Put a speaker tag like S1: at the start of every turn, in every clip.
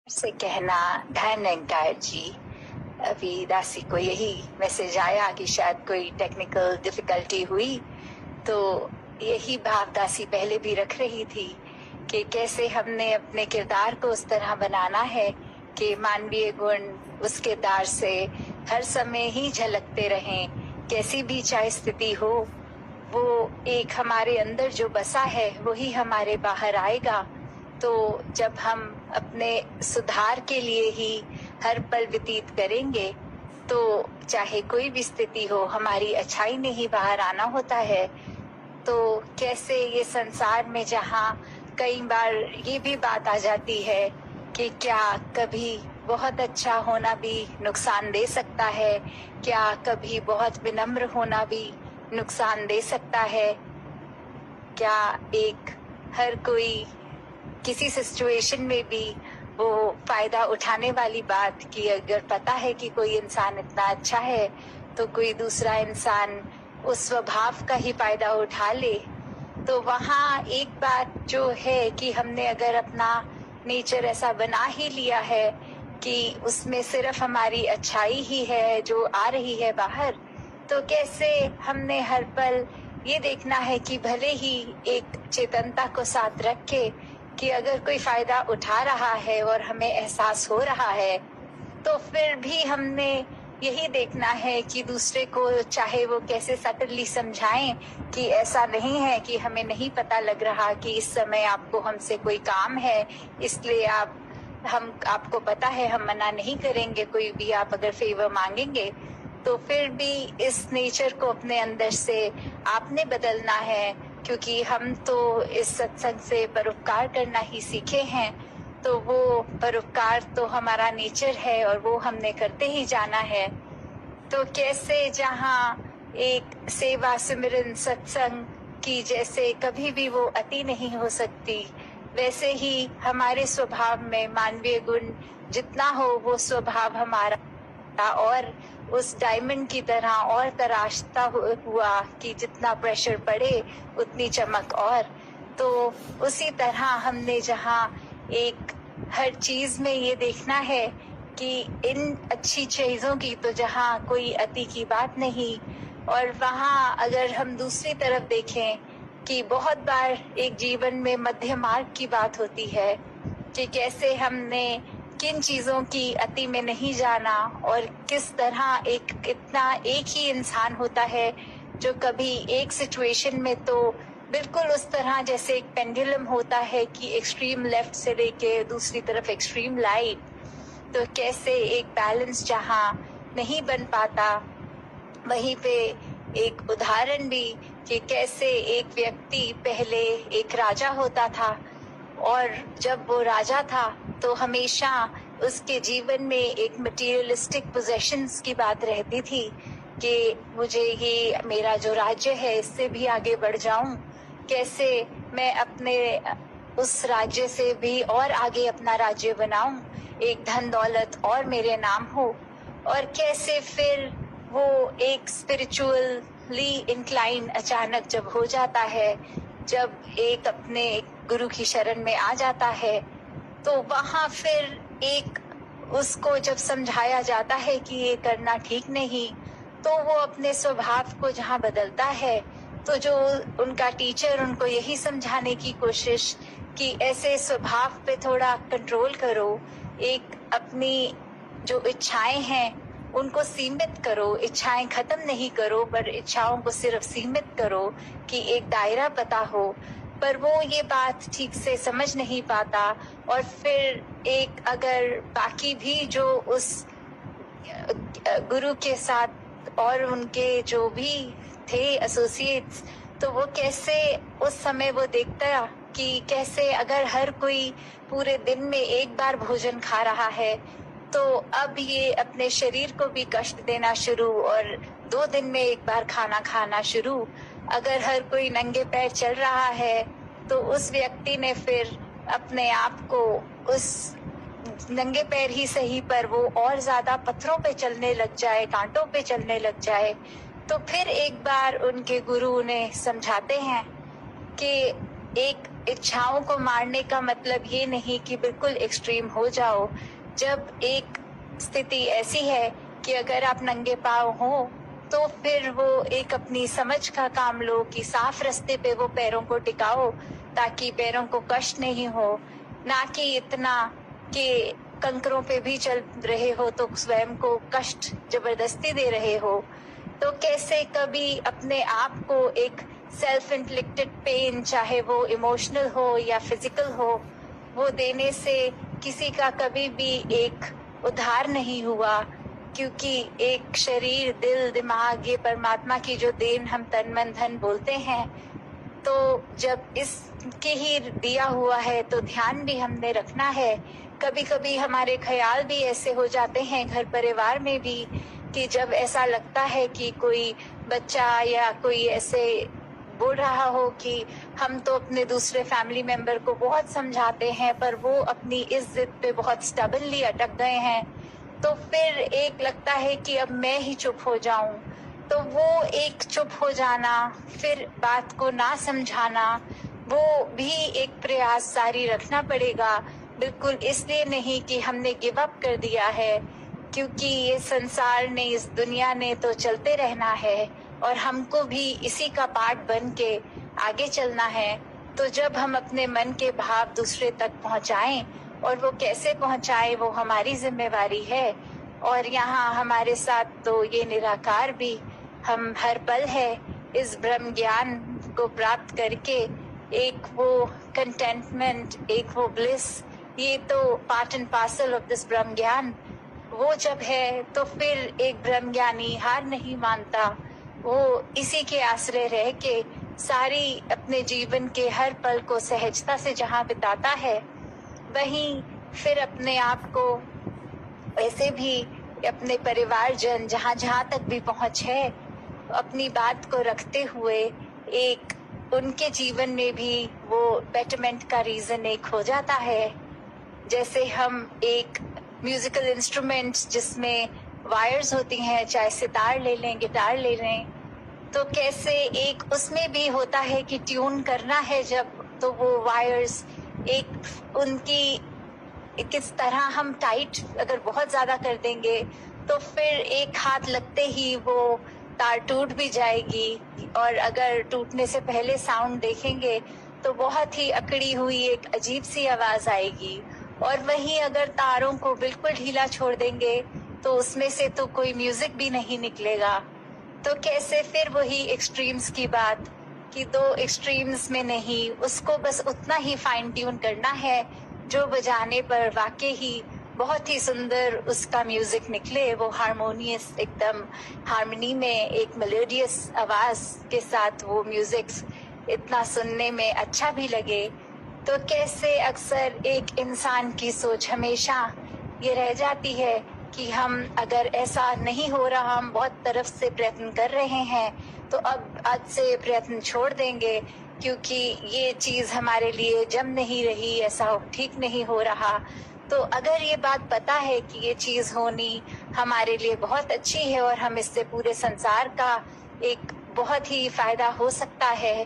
S1: से कहना धन अंकार जी। अभी दासी को यही मैसेज आया कि शायद कोई टेक्निकल डिफिकल्टी हुई, तो यही भाव दासी पहले भी रख रही थी कि कैसे हमने अपने किरदार को उस तरह बनाना है कि मानवीय गुण उस किरदार से हर समय ही झलकते रहें। कैसी भी चाहे स्थिति हो, वो एक हमारे अंदर जो बसा है वही हमारे बाहर आएगा। तो जब हम अपने सुधार के लिए ही हर पल व्यतीत करेंगे, तो चाहे कोई भी स्थिति हो, हमारी अच्छाई में ही बाहर आना होता है। तो कैसे ये संसार में जहाँ कई बार ये भी बात आ जाती है कि क्या कभी बहुत अच्छा होना भी नुकसान दे सकता है, क्या कभी बहुत विनम्र होना भी नुकसान दे सकता है, क्या एक हर कोई किसी सिचुएशन में भी वो फायदा उठाने वाली बात कि अगर पता है कि कोई इंसान इतना अच्छा है तो कोई दूसरा इंसान उस स्वभाव का ही फायदा उठा ले। तो वहाँ एक बात जो है कि हमने अगर अपना नेचर ऐसा बना ही लिया है कि उसमें सिर्फ हमारी अच्छाई ही है जो आ रही है बाहर, तो कैसे हमने हर पल ये देखना है कि भले ही एक चेतनता को साथ रख के कि अगर कोई फायदा उठा रहा है और हमें एहसास हो रहा है, तो फिर भी हमने यही देखना है कि दूसरे को चाहे वो कैसे सटली समझाएं कि ऐसा नहीं है कि हमें नहीं पता लग रहा कि इस समय आपको हमसे कोई काम है, इसलिए आपको पता है हम मना नहीं करेंगे कोई भी, आप अगर फेवर मांगेंगे तो फिर भी इस नेचर को अपने अंदर से आपने बदलना है, क्योंकि हम तो इस सत्संग से परोपकार करना ही सीखे हैं। तो वो परोपकार तो हमारा नेचर है और वो हमने करते ही जाना है। तो कैसे जहाँ एक सेवा सिमरन सत्संग की जैसे कभी भी वो अति नहीं हो सकती, वैसे ही हमारे स्वभाव में मानवीय गुण जितना हो वो स्वभाव हमारा और उस डायमंड की तरह और तराशता हुआ कि जितना प्रेशर पड़े उतनी चमक। और तो उसी तरह हमने जहाँ एक हर चीज में ये देखना है कि इन अच्छी चीजों की तो जहाँ कोई अति की बात नहीं, और वहाँ अगर हम दूसरी तरफ देखें कि बहुत बार एक जीवन में मध्य मार्ग की बात होती है कि कैसे हमने किन चीजों की अति में नहीं जाना और किस तरह इतना एक ही इंसान होता है जो कभी एक सिचुएशन में तो बिल्कुल उस तरह जैसे एक पेंडुलम होता है कि एक्सट्रीम लेफ्ट से लेके दूसरी तरफ एक्सट्रीम राइट, तो कैसे एक बैलेंस जहाँ नहीं बन पाता, वहीं पे एक उदाहरण भी कि कैसे एक व्यक्ति पहले एक राजा होता था और जब वो राजा था तो हमेशा उसके जीवन में एक मटेरियलिस्टिक पोजेशंस की बात रहती थी कि मुझे ये मेरा जो राज्य है इससे भी आगे बढ़ जाऊं, कैसे मैं अपने उस राज्य से भी और आगे अपना राज्य बनाऊं, एक धन दौलत और मेरे नाम हो। और कैसे फिर वो एक स्पिरिचुअली इंक्लाइन अचानक जब हो जाता है, जब एक अपने गुरु की शरण में आ जाता है, तो वहाँ फिर एक उसको जब समझाया जाता है कि ये करना ठीक नहीं, तो वो अपने स्वभाव को जहाँ बदलता है, तो जो उनका टीचर उनको यही समझाने की कोशिश कि ऐसे स्वभाव पे थोड़ा कंट्रोल करो, एक अपनी जो इच्छाएं हैं उनको सीमित करो, इच्छाएं खत्म नहीं करो पर इच्छाओं को सिर्फ सीमित करो कि एक दायरा पता हो। पर वो ये बात ठीक से समझ नहीं पाता और फिर एक अगर बाकी भी जो उस गुरु के साथ और उनके जो भी थे एसोसिएट्स, तो वो कैसे उस समय वो देखता कि कैसे अगर हर कोई पूरे दिन में एक बार भोजन खा रहा है तो अब ये अपने शरीर को भी कष्ट देना शुरू और 2 दिन में एक बार खाना खाना शुरू। अगर हर कोई नंगे पैर चल रहा है तो उस व्यक्ति ने फिर अपने आप को उस नंगे पैर ही सही पर वो और ज्यादा पत्थरों पे चलने लग जाए, कांटों पे चलने लग जाए। तो फिर एक बार उनके गुरु उन्हें समझाते हैं कि एक इच्छाओं को मारने का मतलब ये नहीं कि बिल्कुल एक्सट्रीम हो जाओ। जब एक स्थिति ऐसी है कि अगर आप नंगे पाँव हो तो फिर वो एक अपनी समझ का काम लो कि साफ रास्ते पे वो पैरों को टिकाओ ताकि पैरों को कष्ट नहीं हो, ना कि इतना कि कंकरों पे भी चल रहे हो तो स्वयं को कष्ट जबरदस्ती दे रहे हो। तो कैसे कभी अपने आप को एक सेल्फ इन्फ्लिक्टेड पेन, चाहे वो इमोशनल हो या फिजिकल हो, वो देने से किसी का कभी भी एक उद्धार नहीं हुआ, क्योंकि एक शरीर, दिल, दिमाग, ये परमात्मा की जो देन हम तन मन धन बोलते हैं, तो जब इसके ही दिया हुआ है तो ध्यान भी हमने रखना है। कभी कभी हमारे ख्याल भी ऐसे हो जाते हैं घर परिवार में भी कि जब ऐसा लगता है कि कोई बच्चा या कोई ऐसे बोल रहा हो कि हम तो अपने दूसरे फैमिली मेंबर को बहुत समझाते हैं पर वो अपनी इस जिद पे बहुत स्टबनली अटक गए हैं, तो फिर एक लगता है कि अब मैं ही चुप हो जाऊं। तो वो एक चुप हो जाना, फिर बात को ना समझाना, वो भी एक प्रयास जारी रखना पड़ेगा। बिल्कुल इसलिए नहीं कि हमने गिव अप कर दिया है, क्योंकि ये संसार ने, इस दुनिया ने तो चलते रहना है और हमको भी इसी का पार्ट बन के आगे चलना है। तो जब हम अपने मन के भाव दूसरे तक पहुंचाएं, और वो कैसे पहुंचाएं वो हमारी जिम्मेवारी है। और यहाँ हमारे साथ तो ये निराकार भी हम हर पल है इस ब्रह्म ज्ञान को प्राप्त करके एक वो कंटेंटमेंट, एक वो ब्लिस, ये तो part and parcel of this ब्रह्म ज्ञान। वो जब है तो फिर एक ब्रह्म ज्ञानी हार नहीं मानता, वो इसी के आश्रय रह के सारी अपने जीवन के हर पल को सहजता से जहाँ बिताता है, वहीं फिर अपने आप को ऐसे भी अपने परिवारजन जहाँ जहाँ तक भी पहुँच है अपनी बात को रखते हुए एक उनके जीवन में भी वो बेटरमेंट का रीजन एक हो जाता है। जैसे हम एक म्यूजिकल इंस्ट्रूमेंट्स जिसमें वायर्स होती हैं, चाहे सितार ले लें, गिटार ले लें, तो कैसे एक उसमें भी होता है कि ट्यून करना है जब, तो वो वायर्स एक उनकी किस तरह हम टाइट अगर बहुत ज्यादा कर देंगे तो फिर एक हाथ लगते ही वो तार टूट भी जाएगी, और अगर टूटने से पहले साउंड देखेंगे तो बहुत ही अकड़ी हुई एक अजीब सी आवाज आएगी। और वहीं अगर तारों को बिल्कुल ढीला छोड़ देंगे तो उसमें से तो कोई म्यूजिक भी नहीं निकलेगा। तो कैसे फिर वही एक्सट्रीम्स की बात कि दो एक्सट्रीम्स में नहीं, उसको बस उतना ही फाइन ट्यून करना है जो बजाने पर वाकई ही बहुत ही सुंदर उसका म्यूजिक निकले, वो हारमोनियस, एकदम हार्मनी में एक मेलोडियस आवाज के साथ वो म्यूजिक इतना सुनने में अच्छा भी लगे। तो कैसे अक्सर एक इंसान की सोच हमेशा ये रह जाती है कि हम अगर ऐसा नहीं हो रहा, हम बहुत तरफ से प्रयत्न कर रहे हैं तो अब आज से प्रयत्न छोड़ देंगे क्योंकि ये चीज हमारे लिए जम नहीं रही, ऐसा ठीक नहीं हो रहा। तो अगर ये बात पता है कि ये चीज होनी हमारे लिए बहुत अच्छी है और हम इससे पूरे संसार का एक बहुत ही फायदा हो सकता है,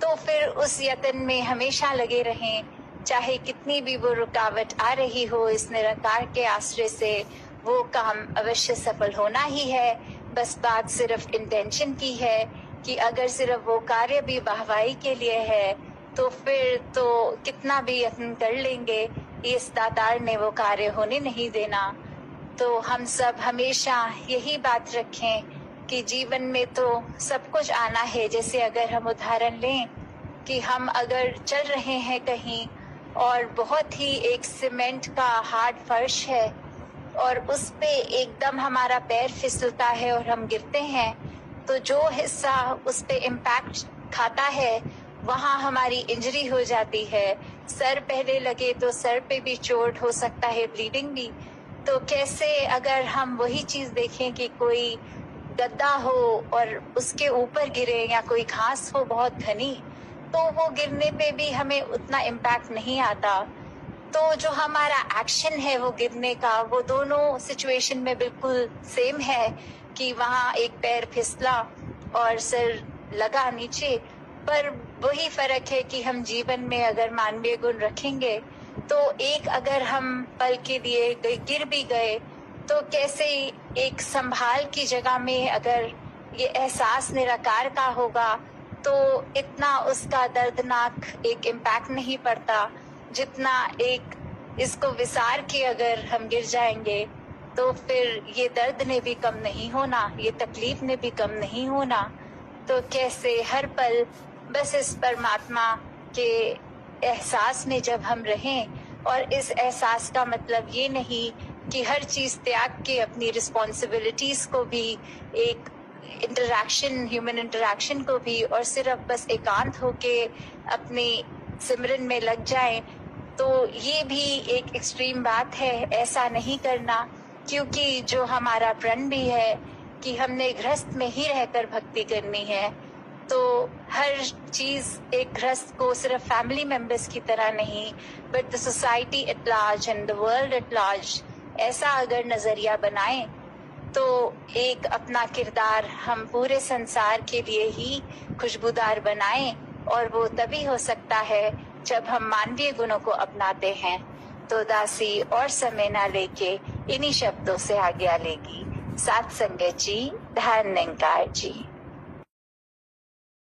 S1: तो फिर उस यत्न में हमेशा लगे रहें, चाहे कितनी भी वो रुकावट आ रही हो। इस निरंकार के आश्रय से वो काम अवश्य सफल होना ही है। बस बात सिर्फ इंटेंशन की है कि अगर सिर्फ वो कार्य भी वाहवाही के लिए है तो फिर तो कितना भी यत्न कर लेंगे, इस दातार ने वो कार्य होने नहीं देना। तो हम सब हमेशा यही बात रखें कि जीवन में तो सब कुछ आना है। जैसे अगर हम उदाहरण लें कि हम अगर चल रहे हैं कहीं और बहुत ही एक सीमेंट का हार्ड फर्श है और उस पे एकदम हमारा पैर फिसलता है और हम गिरते हैं, तो जो हिस्सा उस पे इम्पैक्ट खाता है वहाँ हमारी इंजरी हो जाती है। सर पहले लगे तो सर पे भी चोट हो सकता है, ब्लीडिंग भी। तो कैसे अगर हम वही चीज देखें कि कोई गद्दा हो और उसके ऊपर गिरे या कोई घास हो बहुत घनी, तो वो गिरने पे भी हमें उतना इम्पैक्ट नहीं आता। तो जो हमारा एक्शन है वो गिरने का, वो दोनों सिचुएशन में बिल्कुल सेम है कि वहाँ एक पैर फिसला और सिर लगा नीचे, पर वही फर्क है कि हम जीवन में अगर मानवीय गुण रखेंगे तो एक अगर हम पल के लिए गिर भी गए तो कैसे एक संभाल की जगह में अगर ये एहसास निराकार का होगा तो इतना उसका दर्दनाक एक इम्पैक्ट नहीं पड़ता जितना एक इसको विसार के अगर हम गिर जाएंगे तो फिर ये दर्द ने भी कम नहीं होना, ये तकलीफ ने भी कम नहीं होना। तो कैसे हर पल बस इस परमात्मा के एहसास में जब हम रहें, और इस एहसास का मतलब ये नहीं कि हर चीज त्याग के अपनी रिस्पॉन्सिबिलिटीज को भी, एक इंटरैक्शन, ह्यूमन इंटरैक्शन को भी, और सिर्फ बस एकांत होके अपनी सिमरन में लग जाएं, तो ये भी एक एक्सट्रीम बात है। ऐसा नहीं करना, क्योंकि जो हमारा प्रण भी है कि हमने गृहस्थ में ही रहकर भक्ति करनी है, तो हर चीज एक गृहस्थ को सिर्फ फैमिली मेंबर्स की तरह नहीं but the society at large and the world at large, ऐसा अगर नजरिया बनाएं तो एक अपना किरदार हम पूरे संसार के लिए ही खुशबूदार बनाएं, और वो तभी हो सकता है जब हम मानवीय गुणों को अपनाते हैं। तो दासी और समय ना लेके इन्हीं शब्दों से आज्ञा लेगी। साथ संगत जी, धन निरंकार जी।